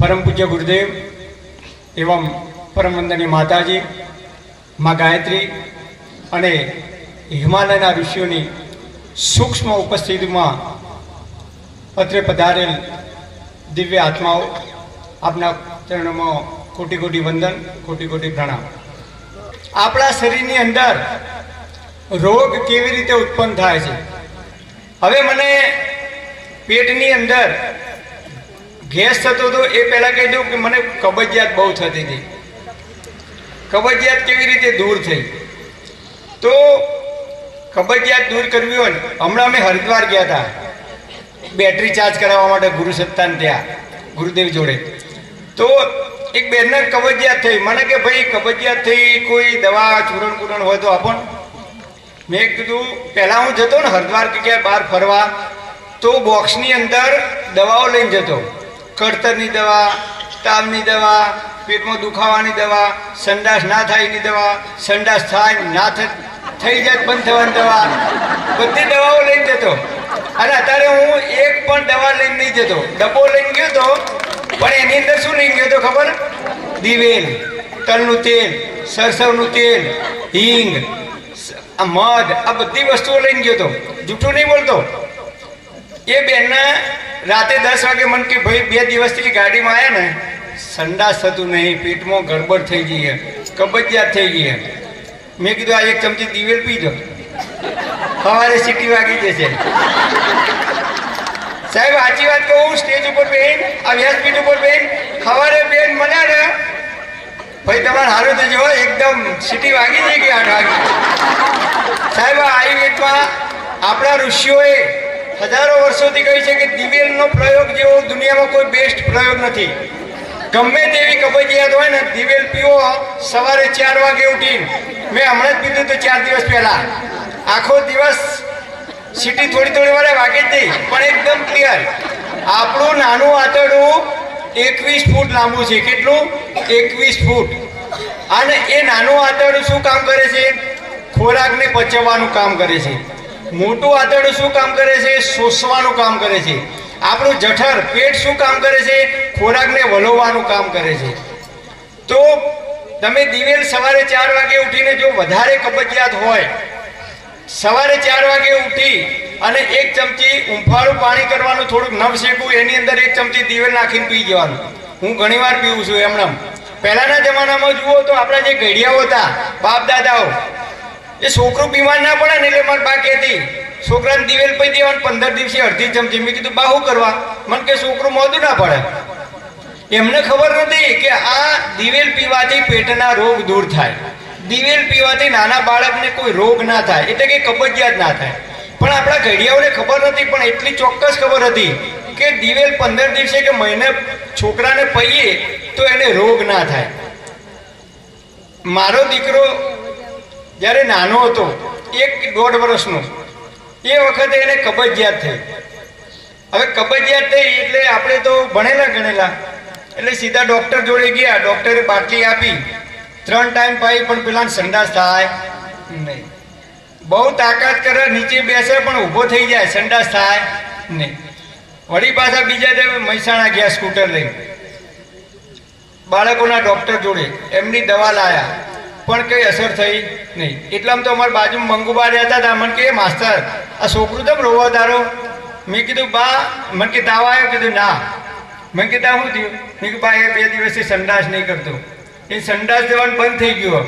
परम पूज्य गुरुदेव एवं परम वंदनीय माताजी माँ गायत्री अने हिमालयना ऋषिओनी सूक्ष्म उपस्थिति में अत्रे पधारेल दिव्य आत्माओं आपना चरणों में कोटि कोटि वंदन कोटि कोटि प्रणाम। आपણા શરીરની અંદર રોગ કેવી રીતે ઉત્પન્ન થાય છે? હવે મને પેટની અંદર ગેસ થતો હતો એ પહેલા કહી દઉં કે મને કબજિયાત બહુ થતી હતી। કબજિયાત કેવી રીતે દૂર થઈ? તો કબજિયાત દૂર કરવી હોય ને, હમણાં અમે હરિદ્વાર ગયા હતા બેટરી ચાર્જ કરાવવા માટે ગુરુ સત્તાન ત્યાં ગુરુદેવ જોડે। તો એક બેનને કબજિયાત થઈ, મને કે ભાઈ કબજિયાત થઈ કોઈ દવા ચૂરણ કૂરણ હોય તો આપો। મેં કીધું પહેલાં હું જતો ને હરિદ્વાર કે ક્યાંય બહાર ફરવા તો બોક્સની અંદર દવાઓ લઈને જતો, કળતરની દવા, તાવની દવા, પેટમાં દુખાવાની દવા, સંડાસ ના થાય એની દવા, સંડાસ થાય ના થઈ જાય બંધ થવાની દવા, બધી દવાઓ લઈને જતો। અને અત્યારે હું એક પણ દવા લઈને નહીં જતો, ડબ્બો લઈને ગયો તો પણ એની અંદર શું લઈને ગયો તો ખબર? દિવેલ, તલનું તેલ, સરસવનું તેલ, હિંગ, મધ, આ બધી વસ્તુઓ લઈને ગયો તો, જૂઠું નહીં બોલતો। એ બેનને રાતે 10 વાગે મને કે ભાઈ 2 દિવસથી ગાડીમાં આવ્યા ને સંડાસ થતું નહીં, પેટમાં ગડબડ થઈ ગઈ છે, કબજિયાત થઈ ગઈ છે। મેં કીધું આ એક ચમચી દિવેલ પીજો, સવારે સીટી વાગી જશે। સાહેબ સાચી વાત કહું, સ્ટેજ ઉપર બેન આ વ્યાસપીઠ ઉપર બેન સવારે બેન મળ્યા ને ભાઈ તમારે હારું થજો, એકદમ સીટી વાગી જઈ ગઈ 8 વાગે। સાહેબ આયુર્વેદમાં આપણા ઋષિઓએ હજારો વર્ષોથી કહી છે કે દિવેલનો પ્રયોગ જેવો દુનિયામાં કોઈ બેસ્ટ પ્રયોગ નથી। ગમે તેવી કબજિયાત હોય ને દિવેલ પીવો સવારે 4 વાગે ઉઠીને। મેં હમણાં જ પીધું તો 4 દિવસ પહેલા, આખો દિવસ સીટી થોડી વારે વાગે જ નહીં પણ એકદમ ક્લિયર। આપણું નાનું આંતરડું 21 ફૂટ લાંબુ છે। કેટલું? 21 ફૂટ। અને એ નાનું આંતરડું શું કામ કરે છે? ખોરાકને પચવવાનું કામ કરે છે। મોટું આંતરડું શું કામ કરે છે? શોષવાનું કામ કરે છે। આપણું જઠર પેટ શું કામ કરે છે? ખોરાકને વલોવવાનું કામ કરે છે। તો તમે દિવેલ સવારે 4 વાગે ઉઠીને જો વધારે કબજિયાત હોય, સવારે 4 વાગે ઉઠી અને 1 ચમચી ઉંફાળું પાણી કરવાનું, થોડુંક નવ શેકવું, એની અંદર 1 ચમચી દિવેલ નાખીને પી જવાનું। હું ઘણીવાર પીવું છું એમણે। પહેલાંના જમાનામાં જુઓ તો આપણા જે ઘડિયાઓ હતા બાપ દાદાઓ, એ છોકરું બીમાર ના પડે ને એટલે મારી બા કહેતી છોકરાને દિવેલ પી દેવાનું 15 દિવસે અડધી ચમચી। મેં કીધું બા શું કરવા? મને કે છોકરું મોઢું ના પડે। એમને ખબર નથી કે આ દિવેલ પીવાથી પેટના રોગ દૂર થાય, દિવેલ પીવાથી નાના બાળકને કોઈ રોગ ના થાય, એટલે કે કબજિયાત ના થાય। પણ આપણા ઘડિયાઓને ખબર નથી, પણ એટલી ચોક્કસ ખબર હતી કે દિવેલ 15 દિવસે કે મહિને છોકરાને પીએ તો એને રોગ ના થાય। મારો દીકરો જ્યારે નાનો હતો 1-1.5 વર્ષનો, એ વખતે એને કબજિયાત થઈ। હવે કબજિયાત થઈ એટલે આપણે તો ભણેલા ગણેલા, એટલે સીધા ડૉક્ટર જોડે ગયા। ડૉક્ટરે બાટલી આપી, 3 ટાઈમ પાઈ પણ પેલા સંડાસ થાય નહીં। બહુ તાકાત કરે, નીચે બેસે પણ ઊભો થઈ જાય, સંડાસ થાય નહીં। વળી પાછા બીજા દિવસે મહેસાણા ગયા સ્કૂટર લઈને બાળકોના ડૉક્ટર જોડે, એમની દવા લાયા પણ કંઈ અસર થઈ નહીં। એટલામાં તો અમારા બાજુમાં મંગુબા રહેતા હતા, મને કે માસ્તર આ છોકરું તો રોવા તારો? મેં કીધું બા મને કે તાવ આવ્યો? કીધું ના। મેં કીધું શું થયું? મેં કીધું બા એ 2 દિવસથી સંડાસ નહીં કરતો, એ સંડાસ જવાનું બંધ થઈ ગયો।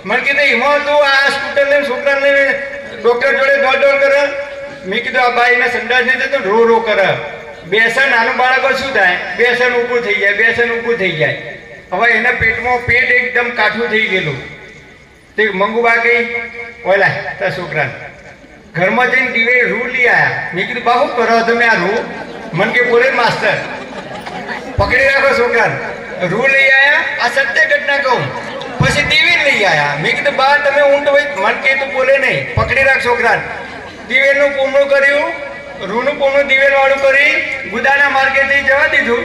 મને કીધું એમાં તું આ સ્કૂટર લઈને છોકરાને લઈને ડૉક્ટર જોડે દોડ કરે? મેં કીધું આ ભાઈ એને સંડાસ નહીં થતો, રો કરે। બેસન નાનું બાળકો શું થાય? બેસન ઊભું થઈ જાય, બેસન ઊભું થઈ જાય। હવે એના પેટમાં પેટ એકદમ કાઠું થઈ ગયેલું। તે મંગુબા કહી ઓલા તાર છોકરાને ઘરમાં જઈને દિવેલ રૂ લઈ આવ્યા। મેં કીધું બા શું કરો તમે આ રૂ? મને કે બોલે માસ્તર પકડી રાખો છોકરાને। રૂ લઈ આવ્યા, આ સત્ય ઘટના કહું। પછી દિવેલ લઈ આવ્યા। મેં કીધું બા તમે ઊંટ હોય? મને કે તું બોલે નહીં, પકડી રાખ છોકરાને। દિવેલનું પૂમણું કર્યું, રૂનું પૂમણું દિવેલ વાળું કરી ગુદાના માર્કેટથી જવા દીધું।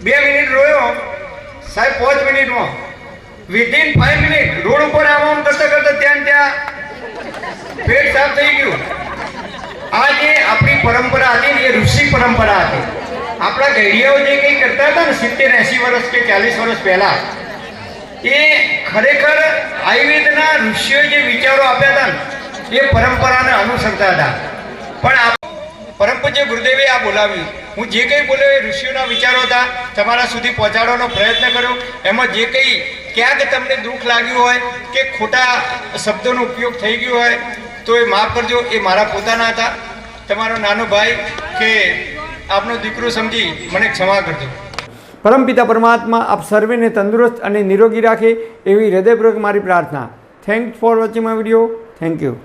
2 મિનિટ રોયો સાહેબ, 5 મિનિટમાં વિધિન 5 મિનિટ રોડ ઉપર આમ કરતા ત્યાં પેટ સાફ થઈ ગયું। આ જે આપણી પરંપરા હતી ને એ ઋષિ પરંપરા હતી। આપણા ગઈડિયાઓ જે કંઈ કરતા હતા ને 70-80 વર્ષ કે 40 વર્ષ પહેલા, એ ખરેખર આયુર્વેદના ઋષિઓએ જે વિચારો આપ્યા હતા ને એ પરંપરાને અનુસરતા હતા. પણ પરમ પૂજ્ય ગુરુદેવે આ બોલાવ્યું, હું જે કંઈ બોલ્યો એ ઋષિઓના વિચારો હતા, તમારા સુધી પહોંચાડવાનો પ્રયત્ન કર્યો. એમાં જે કંઈ ક્યાંક તમને દુઃખ લાગ્યું હોય કે ખોટા શબ્દોનો ઉપયોગ થઈ ગયો હોય તો એ માફ કરજો. એ મારા પોતાના હતા. તમારો નાનો ભાઈ કે આપનો દીકરો સમજી મને ક્ષમા કરજો. પરમપિતા પરમાત્મા આપ સર્વેને તંદુરસ્ત અને નિરોગી રાખે એવી હૃદયપૂર્વક મારી પ્રાર્થના. Thanks for watching my video. Thank you.